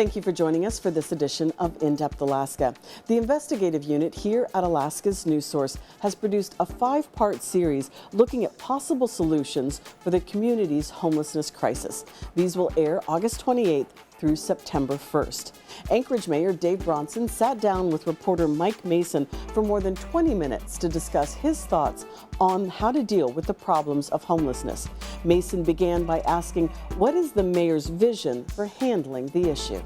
Thank you for joining us for this edition of In-Depth Alaska. The investigative unit here at Alaska's News Source has produced a 5-part series looking at possible solutions for the community's homelessness crisis. These will air August 28th through September 1st. Anchorage Mayor Dave Bronson sat down with reporter Mike Mason for more than 20 minutes to discuss his thoughts on how to deal with the problems of homelessness. Mason began by asking, what is the mayor's vision for handling the issue?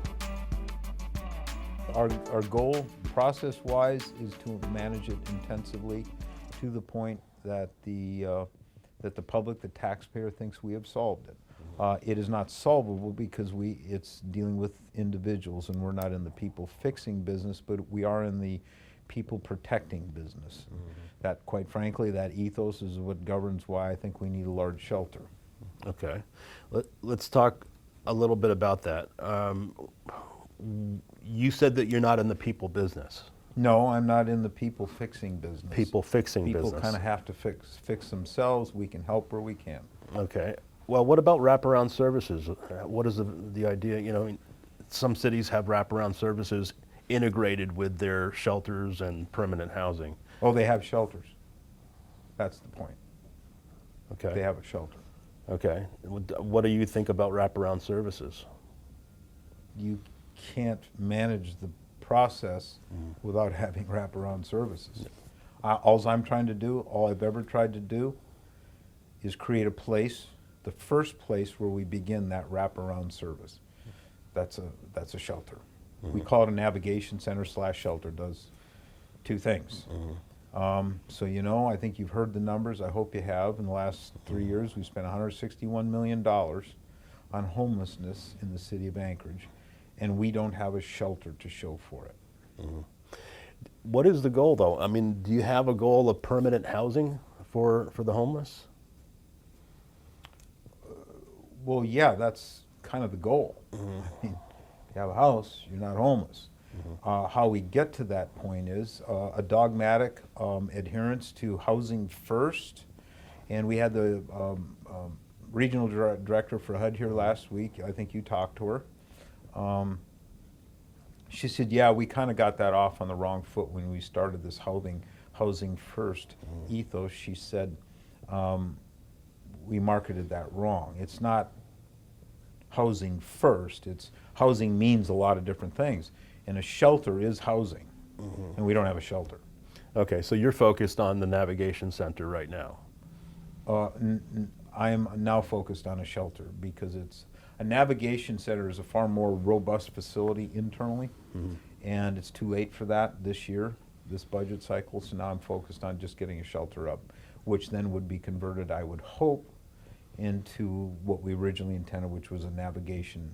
Our goal, process-wise, is to manage it intensively to the point that the public, the taxpayer, thinks we have solved it. It is not solvable because it's dealing with individuals, and we're not in the people fixing business, but we are in the people protecting business. That, quite frankly, that ethos is what governs why I think we need a large shelter. Okay, let's talk a little bit about that. You said that you're not in the people business. No, I'm not in the people fixing business. People fixing business. People kind of have to fix themselves. We can help where we can. Okay. Well, what about wraparound services? What is the idea? You know, some cities have wraparound services integrated with their shelters and permanent housing. Oh, they have shelters. That's the point. Okay. They have a shelter. Okay. What do you think about wraparound services? You can't manage the process without having wraparound services. All I'm trying to do, all I've ever tried to do, is create a place, the first place where we begin that wraparound service. That's a shelter. We call it a navigation center / shelter. Does two things. So I think you've heard the numbers. I hope you have. In the last 3 years, we spent $161 million on homelessness in the city of Anchorage, and we don't have a shelter to show for it. What is the goal, though? I mean, do you have a goal of permanent housing for the homeless? Well, yeah, that's kind of the goal. I mean, if you have a house, you're not homeless. How we get to that point is a dogmatic adherence to housing first. And we had the regional director for HUD here last week. I think you talked to her. She said, yeah, we kind of got that off on the wrong foot when we started this housing first ethos. She said, we marketed that wrong. It's not housing first. It's housing means a lot of different things. And a shelter is housing. And we don't have a shelter. Okay, so you're focused on the navigation center right now. I am now focused on a shelter because a navigation center is a far more robust facility internally. And it's too late for that this year, this budget cycle. So now I'm focused on just getting a shelter up, which then would be converted, I would hope, into what we originally intended, which was a navigation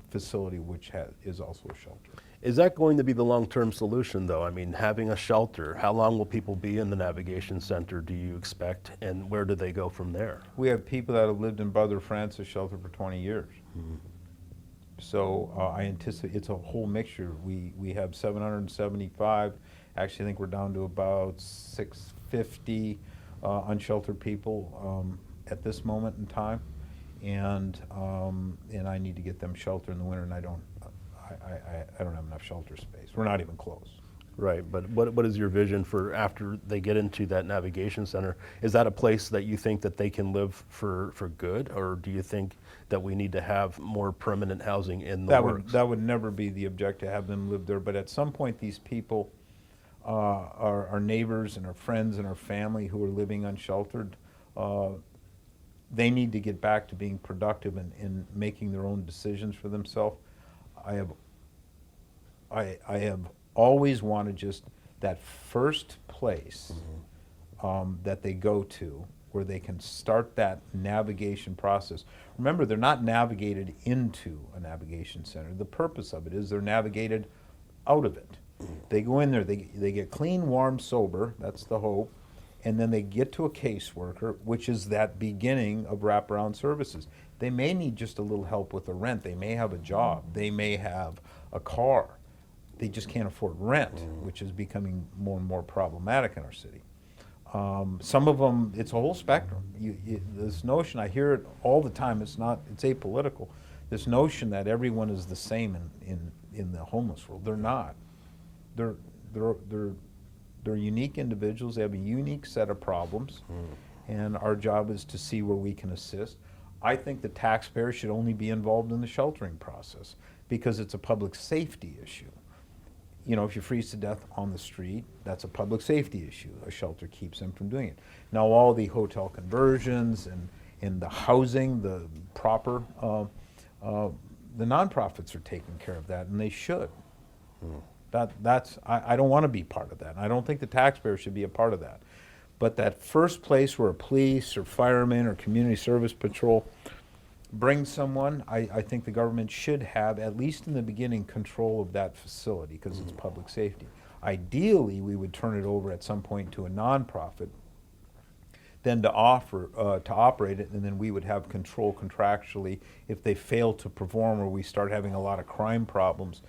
facility, which is also a shelter. Is that going to be the long-term solution, though? I mean, having a shelter, how long will people be in the navigation center, do you expect, and where do they go from there? We have people that have lived in Brother Francis shelter for 20 years. So I anticipate it's a whole mixture. We have 775. Actually, I think we're down to about 650 unsheltered people at this moment in time, and I need to get them shelter in the winter, and I don't have enough shelter space. We're not even close. Right, but what is your vision for after they get into that navigation center? Is that a place that you think that they can live for good, or do you think that we need to have more permanent housing in the works? That would never be the objective, to have them live there, but at some point these people are our neighbors and our friends and our family who are living unsheltered. They need to get back to being productive and making their own decisions for themselves. I have always wanted just that first place that they go to where they can start that navigation process. Remember, they're not navigated into a navigation center. The purpose of it is they're navigated out of it. They go in there, they get clean, warm, sober, that's the hope, and then they get to a caseworker, which is that beginning of wraparound services. They may need just a little help with the rent. They may have a job. They may have a car. They just can't afford rent, which is becoming more and more problematic in our city. Some of them, it's a whole spectrum. This notion, I hear it all the time, it's apolitical, This notion that everyone is the same in the homeless world, they're not. They're unique individuals. They have a unique set of problems, and our job is to see where we can assist. I think the taxpayer should only be involved in the sheltering process because it's a public safety issue. You know, if you freeze to death on the street, that's a public safety issue. A shelter keeps them from doing it. Now, all the hotel conversions and the housing, the proper, the nonprofits are taking care of that, and they should. I don't want to be part of that. I don't think the taxpayer should be a part of that. But that first place where a police or firemen or community service patrol brings someone, I think the government should have, at least in the beginning, control of that facility because it's public safety. Ideally, we would turn it over at some point to a nonprofit, then to operate it, and then we would have control contractually if they fail to perform or we start having a lot of crime problems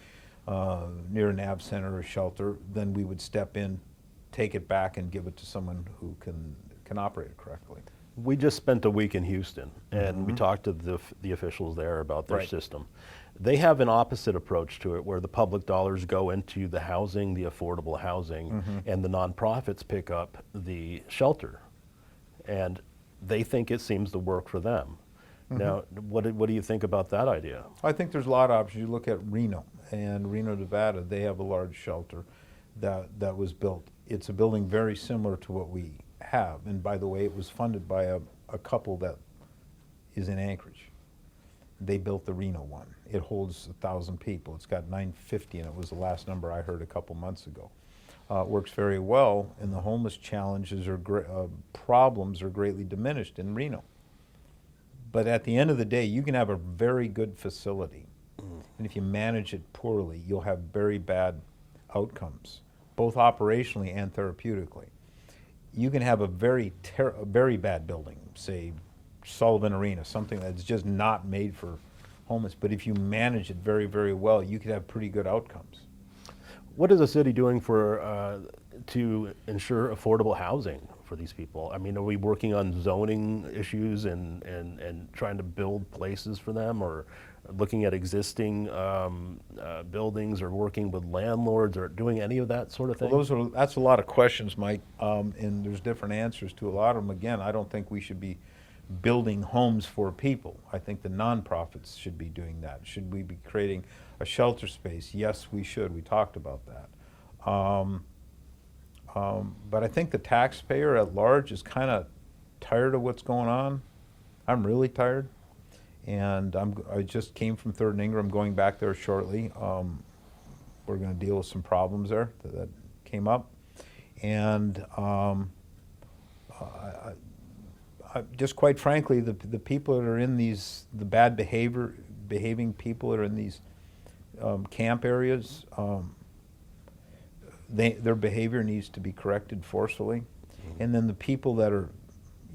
near a NAV center or shelter, then we would step in, take it back, and give it to someone who can operate it correctly. We just spent a week in Houston, and we talked to the officials there about their system. They have an opposite approach to it, where the public dollars go into the housing, the affordable housing, and the nonprofits pick up the shelter. And they think it seems to work for them. Now, what do you think about that idea? I think there's a lot of options. You look at Reno and Reno, Nevada. They have a large shelter that was built. It's a building very similar to what we have. And by the way, it was funded by a couple that is in Anchorage. They built the Reno one. It holds 1,000 people. It's got 950, and it was the last number I heard a couple months ago. It works very well, and the homeless challenges or problems are greatly diminished in Reno. But at the end of the day, you can have a very good facility, and if you manage it poorly, you'll have very bad outcomes, both operationally and therapeutically. You can have a very bad building, say Sullivan Arena, something that's just not made for homeless, but if you manage it very, very well, you could have pretty good outcomes. What is the city doing to ensure affordable housing for these people? I mean, are we working on zoning issues and trying to build places for them, or looking at existing buildings, or working with landlords, or doing any of that sort of thing? Well, that's a lot of questions, Mike, and there's different answers to a lot of them. Again, I don't think we should be building homes for people. I think the nonprofits should be doing that. Should we be creating a shelter space? Yes, we should. We talked about that. But I think the taxpayer at large is kind of tired of what's going on. I'm really tired. And I just came from 3rd and Ingram, going back there shortly. We're going to deal with some problems there that came up. And just quite frankly, the people that are in these, the bad behaving people that are in these camp areas, their behavior needs to be corrected forcefully. And then the people that are,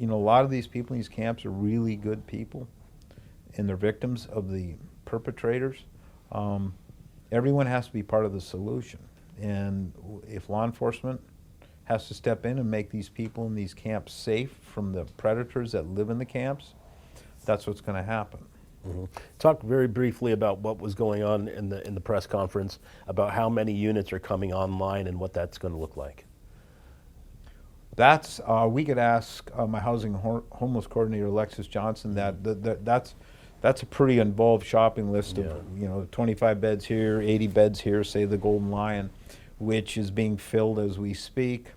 a lot of these people in these camps are really good people, and they're victims of the perpetrators. Everyone has to be part of the solution. And if law enforcement has to step in and make these people in these camps safe from the predators that live in the camps, that's what's going to happen. Talk very briefly about what was going on in the press conference about how many units are coming online and what that's going to look like. That's we could ask my housing homeless coordinator Alexis Johnson. That's a pretty involved shopping list of 25 beds here, 80 beds here, say the Golden Lion, which is being filled as we speak.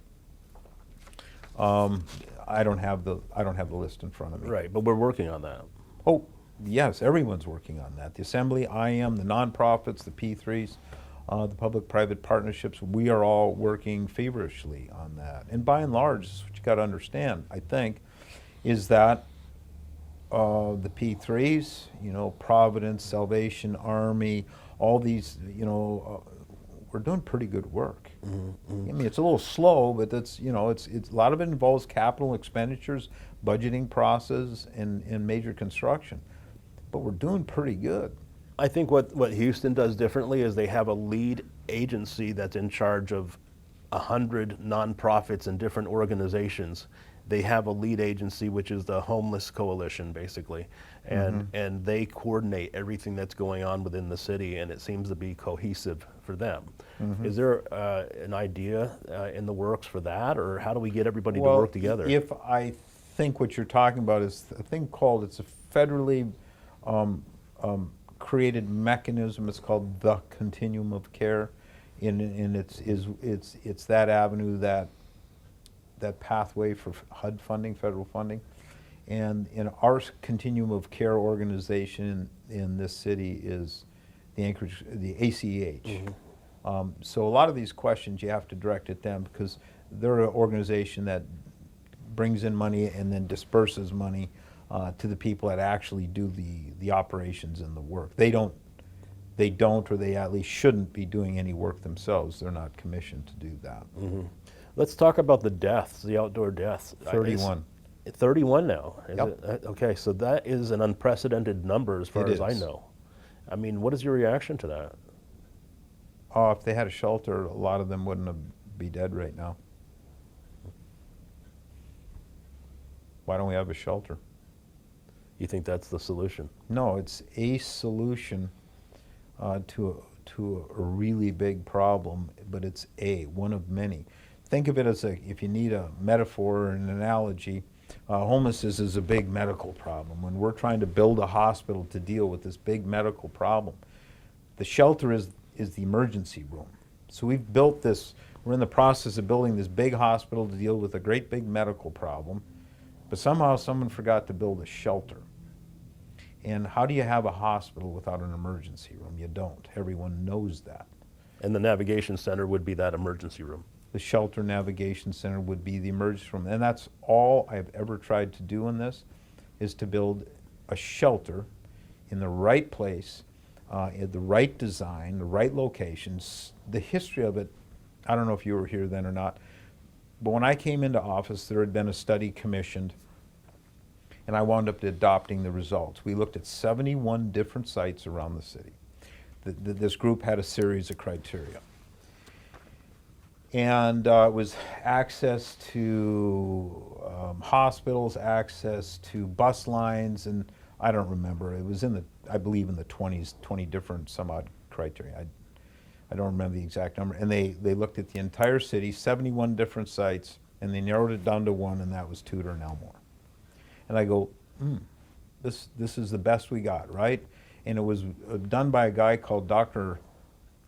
I don't have the list in front of me. Right, but we're working on that. Oh, yes, everyone's working on that. The Assembly, IM, the nonprofits, the P3s, the public-private partnerships, we are all working feverishly on that. And by and large, what you got to understand, I think, is that the P3s, Providence, Salvation Army, all these, we're doing pretty good work. I mean, it's a little slow, but that's, it's a lot of it involves capital expenditures, budgeting process, and major construction. But we're doing pretty good. I think what Houston does differently is they have a lead agency that's in charge of 100 nonprofits and different organizations they have a lead agency, which is the Homeless Coalition, basically, and they coordinate everything that's going on within the city, and it seems to be cohesive for them. Is there an idea in the works for that, or how do we get everybody to work together? If I think what you're talking about is a thing called, it's a federally created mechanism. It's called the continuum of care, and it's that avenue, that pathway for HUD funding, federal funding. And in our continuum of care organization in this city is the Anchorage, the ACEH. So a lot of these questions you have to direct at them, because they're an organization that brings in money and then disperses money to the people that actually do the operations and the work. They don't, or they at least shouldn't be doing any work themselves. They're not commissioned to do that. Let's talk about the deaths, the outdoor deaths. 31. 31 now. Yep. Okay, so that is an unprecedented number as far It as I is. know. I mean, what is your reaction to that? If they had a shelter, a lot of them wouldn't be dead right now. Why don't we have a shelter? You think that's the solution? No, it's a solution to a really big problem, but it's one of many. Think of it as if you need a metaphor or an analogy, homelessness is a big medical problem. When we're trying to build a hospital to deal with this big medical problem, the shelter is the emergency room. So we've built this, we're in the process of building this big hospital to deal with a great big medical problem, but somehow someone forgot to build a shelter. And how do you have a hospital without an emergency room? You don't. Everyone knows that. And the navigation center would be that emergency room. The shelter navigation center would be the emergency room. And that's all I've ever tried to do in this, is to build a shelter in the right place, in the right design, the right locations. The history of it, I don't know if you were here then or not, but when I came into office, there had been a study commissioned, and I wound up adopting the results. We looked at 71 different sites around the city. This group had a series of criteria. And it was access to hospitals, access to bus lines, and I don't remember. It was I believe in the 20s, 20 different some odd criteria. I don't remember the exact number. And they looked at the entire city, 71 different sites, and they narrowed it down to one, and that was Tudor and Elmore. And I go, this is the best we got, right? And it was done by a guy called Dr.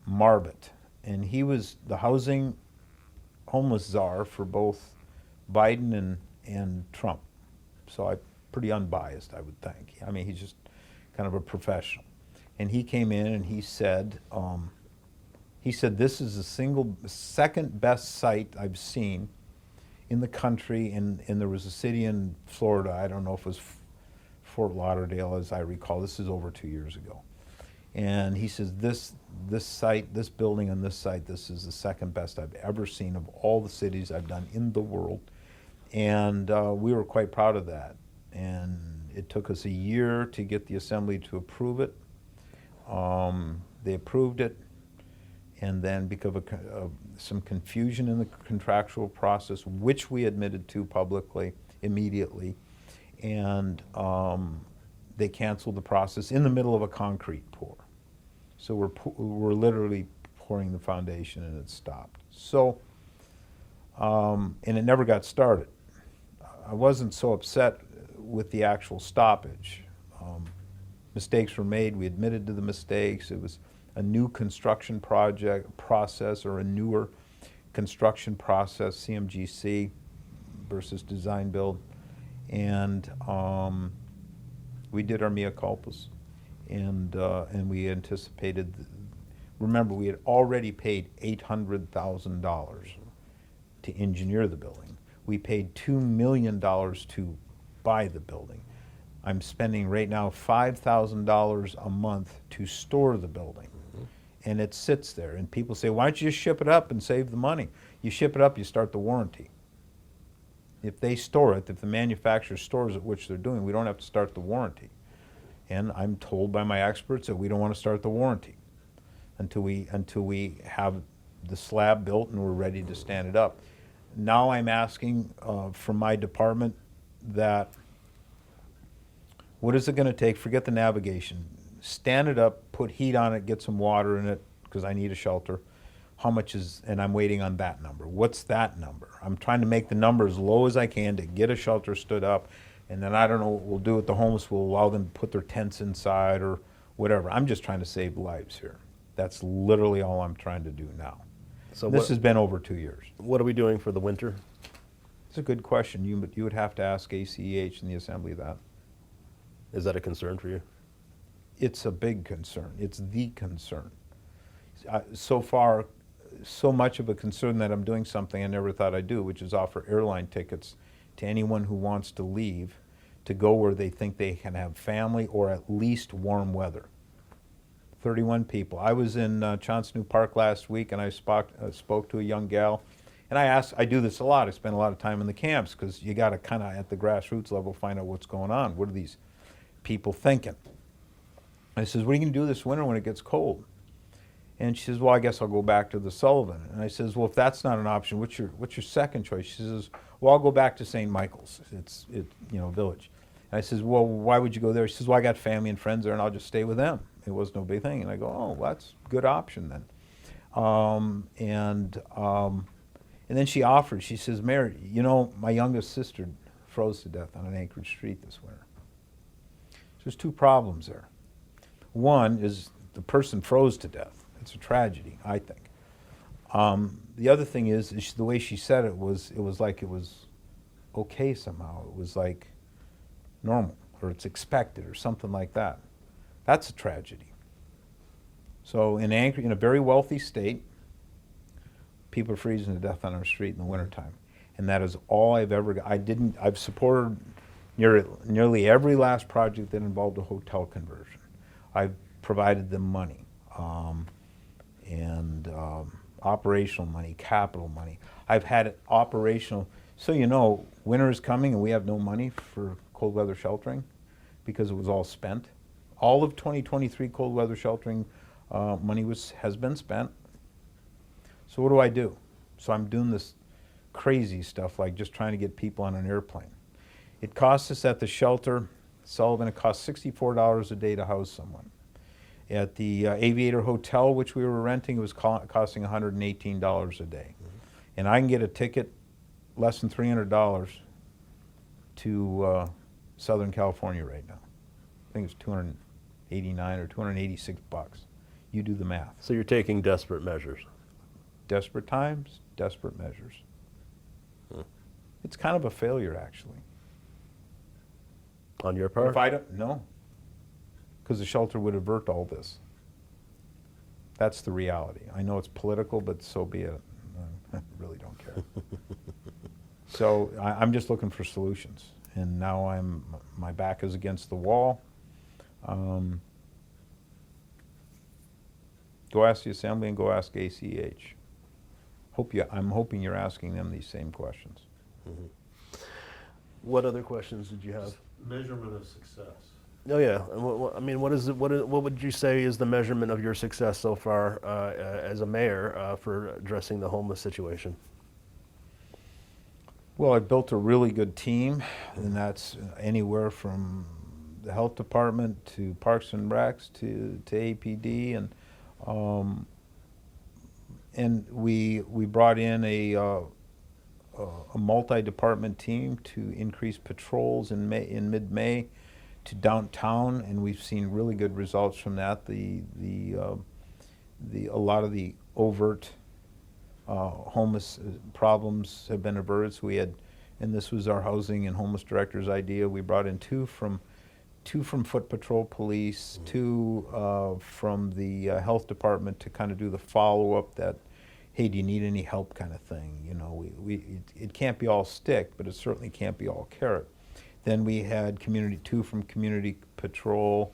Marbot, and he was the homeless czar for both Biden and Trump. So I'm pretty unbiased, I would think. I mean, he's just kind of a professional. And he came in and he said, this is the second best site I've seen in the country, and there was a city in Florida, I don't know if it was Fort Lauderdale, as I recall. This is over 2 years ago. And he says, this site, this building on this site, this is the second best I've ever seen of all the cities I've done in the world. And we were quite proud of that. And it took us a year to get the assembly to approve it. They approved it. And then because of some confusion in the contractual process, which we admitted to publicly immediately, and they canceled the process in the middle of a concrete pour. So we're literally pouring the foundation, and it stopped. So, and it never got started. I wasn't so upset with the actual stoppage. Mistakes were made. We admitted to the mistakes. It was a new construction process, or a newer construction process, CMGC versus design build. And we did our mea culpas, and we anticipated. Remember, we had already paid $800,000 to engineer the building. We paid $2 million to buy the building. I'm spending right now $5,000 a month to store the building. And it sits there, and people say, why don't you just ship it up and save the money? You ship it up, you start the warranty. If they store it, if the manufacturer stores it, which they're doing, we don't have to start the warranty. And I'm told by my experts that we don't want to start the warranty until we have the slab built and we're ready to stand it up. Now I'm asking from my department that, what is it going to take? Forget the navigation. Stand it up, put heat on it, get some water in it, because I need a shelter. How much is, and I'm waiting on that number. What's that number? I'm trying to make the number as low as I can to get a shelter stood up, and then I don't know what we'll do with the homeless. We'll allow them to put their tents inside or whatever. I'm just trying to save lives here. That's literally all I'm trying to do now. So This has been over 2 years. what are we doing for the winter? It's a good question. You would have to ask ACEH in the assembly that. Is that a concern for you? It's a big concern. It's the concern. So far, so much of a concern that I'm doing something I never thought I'd do, which is offer airline tickets to anyone who wants to leave to go where they think they can have family or at least warm weather. 31 people. I was in Chauncey Park last week, and I spoke to a young gal, and I do this a lot. I spend a lot of time in the camps because you got to kind of at the grassroots level find out what's going on. What are these people thinking? I says, what are you going to do this winter when it gets cold? And she says, well, I guess I'll go back to the Sullivan. And I says, well, if that's not an option, what's your second choice? She says, well, I'll go back to St. Michael's. It's village. And I says, well, why would you go there? She says, well, I got family and friends there, and I'll just stay with them. It was no big thing. And I go, oh, well, that's a good option then. And then she offered. She says, Mayor, my youngest sister froze to death on an Anchorage street this winter. So there's two problems there. One is the person froze to death. It's a tragedy, I think. The other thing is the way she said it was like it was okay somehow. It was like normal, or it's expected, or something like that. That's a tragedy. So in Anchorage, in a very wealthy state, people are freezing to death on our street in the wintertime. And that is all I've ever got. I've supported nearly every last project that involved a hotel conversion. I've provided them money. Operational money, capital money. I've had it operational. So winter is coming and we have no money for cold weather sheltering because it was all spent. All of 2023 cold weather sheltering money has been spent. So what do? So I'm doing this crazy stuff like just trying to get people on an airplane. It costs us at the shelter, Sullivan, it costs $64 a day to house someone. At the Aviator Hotel, which we were renting, it was costing $118 a day. Mm-hmm. And I can get a ticket less than $300 to Southern California right now. I think it's $289 or $286. You do the math. So you're taking desperate measures. Desperate times, desperate measures. It's kind of a failure, actually. On your part? If I don't, no. Because the shelter would avert all this. That's the reality. I know it's political, but so be it. I really don't care. So I'm just looking for solutions. And now my back is against the wall. Go ask the Assembly and go ask ACH. I'm hoping you're asking them these same questions. Mm-hmm. What other questions did you have? Measurement of success. Oh yeah, what would you say is the measurement of your success so far as a mayor for addressing the homeless situation? Well, I built a really good team, and that's anywhere from the health department to Parks and Recs to APD, and we brought in a multi-department team to increase patrols in mid-May to downtown, and we've seen really good results from that. A lot of the overt homeless problems have been averted. So and this was our housing and homeless director's idea. We brought in two from Foot Patrol Police, two from the health department to kind of do the follow-up that, hey, do you need any help kind of thing? It can't be all stick, but it certainly can't be all carrot. Then we had two from Community Patrol,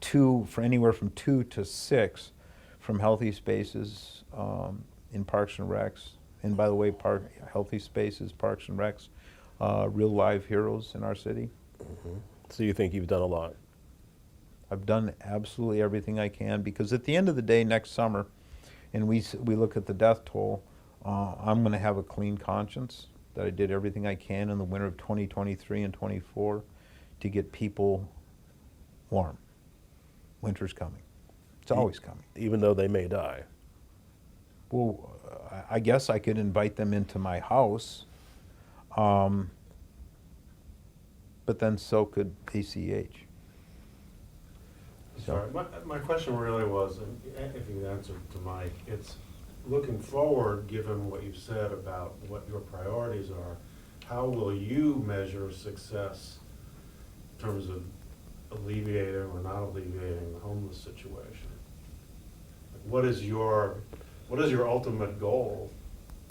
two for anywhere from 2 to 6 from Healthy Spaces in Parks and Recs. And by the way, Healthy Spaces, Parks and Recs, real live heroes in our city. Mm-hmm. So you think you've done a lot? I've done absolutely everything I can, because at the end of the day, next summer, and we look at the death toll, I'm going to have a clean conscience that I did everything I can in the winter of 2023 and 24 to get people warm. Winter's coming. It's always coming. Even though they may die. Well, I guess I could invite them into my house, but then so could ACH. Sorry, my question really was, and if you answered to Mike, it's looking forward, given what you've said about what your priorities are, how will you measure success in terms of alleviating or not alleviating the homeless situation? What is your ultimate goal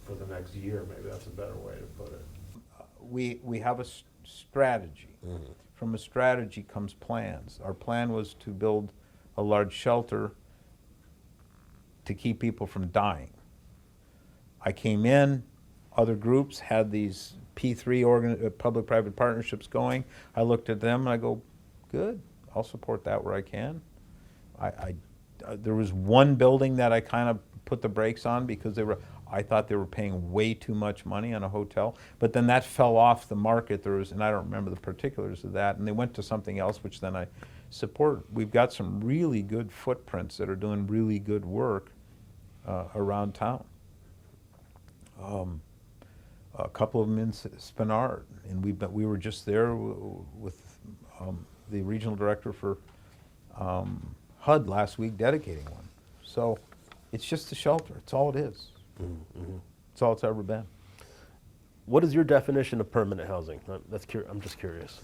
for the next year? Maybe that's a better way to put it. We have a strategy. Mm-hmm. From a strategy comes plans. Our plan was to build a large shelter to keep people from dying. I came in, other groups had these P3 public-private partnerships going. I looked at them and I go, good, I'll support that where I can. There was one building that I kind of put the brakes on because I thought they were paying way too much money on a hotel, but then that fell off the market. And I don't remember the particulars of that, and they went to something else, which then I support. We've got some really good footprints that are doing really good work around town. A couple of them in Spinard, and we were just there with the regional director for HUD last week dedicating one. So it's just a shelter. It's all it is. Mm-hmm. It's all it's ever been. What is your definition of permanent housing? I'm just curious.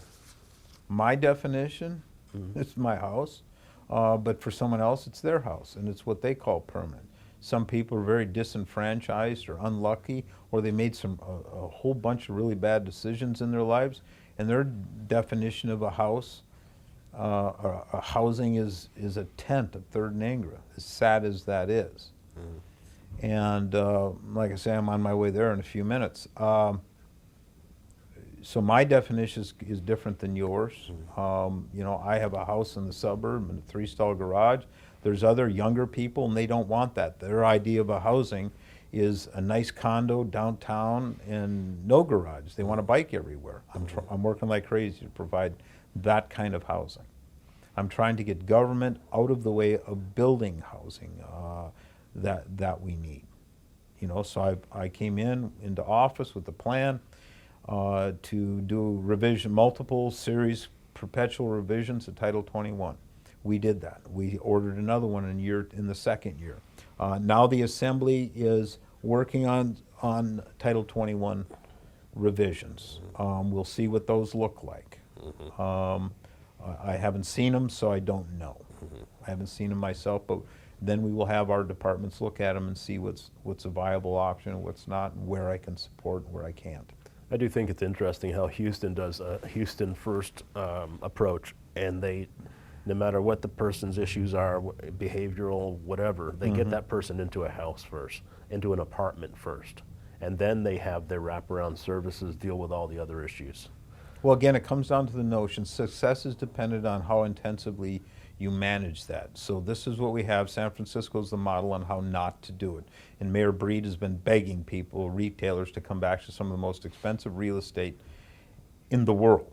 My definition, Mm-hmm. it's my house, but for someone else, it's their house, and it's what they call permanent. Some people are very disenfranchised or unlucky, or they made a whole bunch of really bad decisions in their lives, and their definition of a house, a housing is a tent at Third and Ingra, as sad as that is. Mm-hmm. And like I say, I'm on my way there in a few minutes. So my definition is different than yours. You know, I have a house in the suburb and a 3-stall garage. There's other younger people, and they don't want that. Their idea of a housing is a nice condo downtown and no garage. They want a bike everywhere. I'm working like crazy to provide that kind of housing. I'm trying to get government out of the way of building housing that we need. You know, so I came into office with a plan to do multiple series, perpetual revisions of Title 21. We did that. We ordered another one in the second year. Now the Assembly is working on Title 21 revisions. We'll see what those look like. I haven't seen them, so I don't know. I haven't seen them myself, but then we will have our departments look at them and see what's a viable option and what's not, and where I can support and where I can't. I do think it's interesting how Houston does a Houston first approach, and they, no matter what the person's issues are, behavioral, whatever, they get that person into a house first, into an apartment first, and then they have their wraparound services deal with all the other issues. Well, again, it comes down to the notion success is dependent on how intensively you manage that. So this is what we have. San Francisco is the model on how not to do it. And Mayor Breed has been begging people, retailers, to come back to some of the most expensive real estate in the world.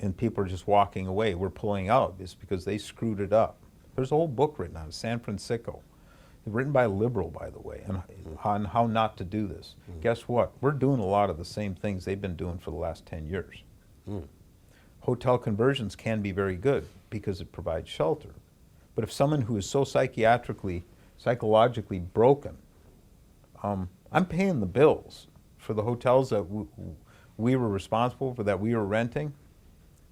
And people are just walking away. We're pulling out. It's because they screwed it up. There's a whole book written on it, San Francisco, written by a liberal, by the way, on how not to do this. Guess what? We're doing a lot of the same things they've been doing for the last 10 years. Hotel conversions can be very good because it provides shelter. But if someone who is so psychologically broken, I'm paying the bills for the hotels that we were responsible for, that we were renting.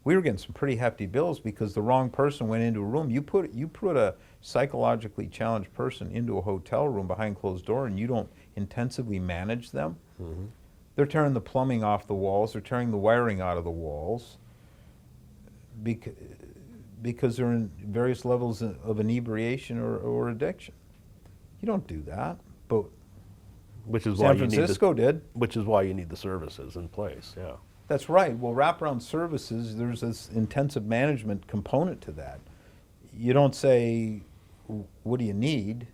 We were getting some pretty hefty bills because the wrong person went into a room. You put a psychologically challenged person into a hotel room behind closed door, and you don't intensively manage them. They're tearing the plumbing off the walls. They're tearing the wiring out of the walls because they're in various levels of inebriation or addiction. You don't do that, but Which is why San Francisco did. Which is why you need the services in place, yeah. That's right. Well, wraparound services, there's this intensive management component to that. You don't say, what do you need?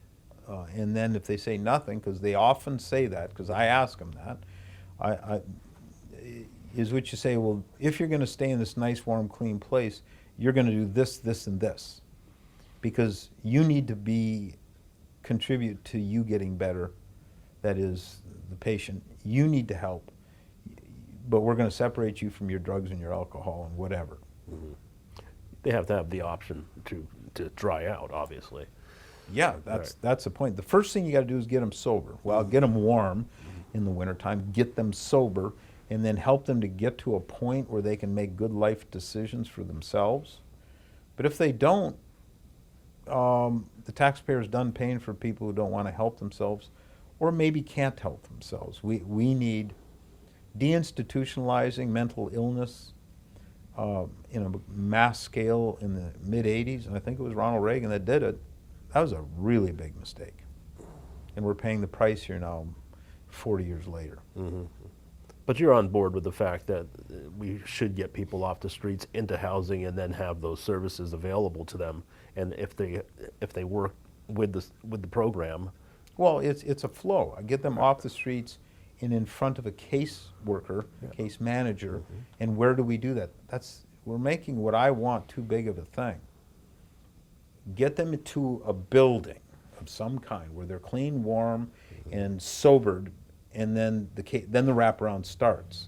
And then if they say nothing, because they often say that, because I ask them that, is what you say, well, if you're going to stay in this nice, warm, clean place, you're going to do this, this, and this. Because you need to contribute to you getting better, that is, the patient. You need to help, but we're going to separate you from your drugs and your alcohol and whatever. Mm-hmm. They have to have the option to dry out, obviously. Yeah, that's the point. The first thing you got to do is get them sober. Well, get them warm in the wintertime, get them sober, and then help them to get to a point where they can make good life decisions for themselves. But if they don't, the taxpayer's done paying for people who don't want to help themselves or maybe can't help themselves. We need deinstitutionalizing mental illness in a mass scale in the mid-'80s, and I think it was Ronald Reagan that did it. That was a really big mistake. And we're paying the price here now 40 years later. Mm-hmm. But you're on board with the fact that we should get people off the streets into housing and then have those services available to them. And if they work with the program. Well, it's a flow. I get them off the streets and in front of a case worker, case manager, and where do we do that? We're making what I want too big of a thing. Get them into a building of some kind where they're clean, warm, and sobered, and then the wraparound starts.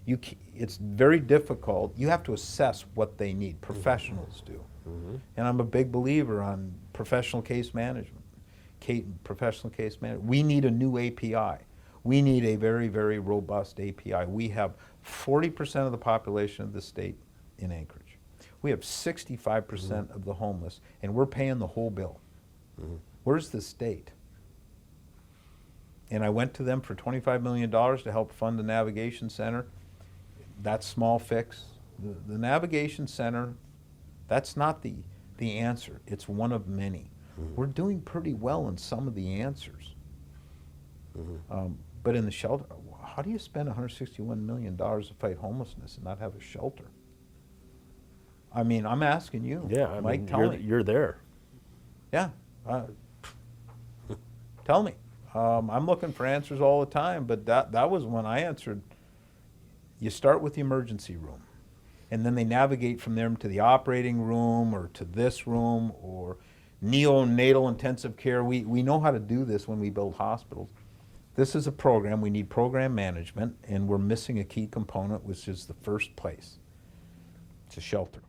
It's very difficult. You have to assess what they need. Professionals do. And I'm a big believer on professional case management. Professional case management. We need a new API. We need a very, very robust API. We have 40% of the population of the state in Anchorage. We have 65% of the homeless, and we're paying the whole bill. Where's the state? And I went to them for $25 million to help fund the Navigation Center. That's small fix. The Navigation Center, that's not the answer. It's one of many. We're doing pretty well in some of the answers. But in the shelter, how do you spend $161 million to fight homelessness and not have a shelter? I mean, I'm asking you. Yeah, Mike, tell me. You're there. Yeah. Tell me. I'm looking for answers all the time, but that was when I answered. You start with the emergency room, and then they navigate from there to the operating room or to this room or neonatal intensive care. We know how to do this when we build hospitals. This is a program. We need program management, and we're missing a key component, which is the first place. It's a shelter.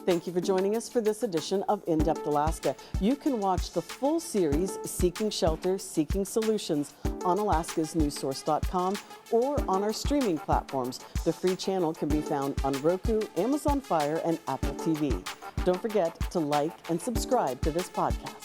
Thank you for joining us for this edition of In Depth Alaska. You can watch the full series, Seeking Shelter, Seeking Solutions, on alaskasnewssource.com or on our streaming platforms. The free channel can be found on Roku, Amazon Fire, and Apple TV. Don't forget to like and subscribe to this podcast.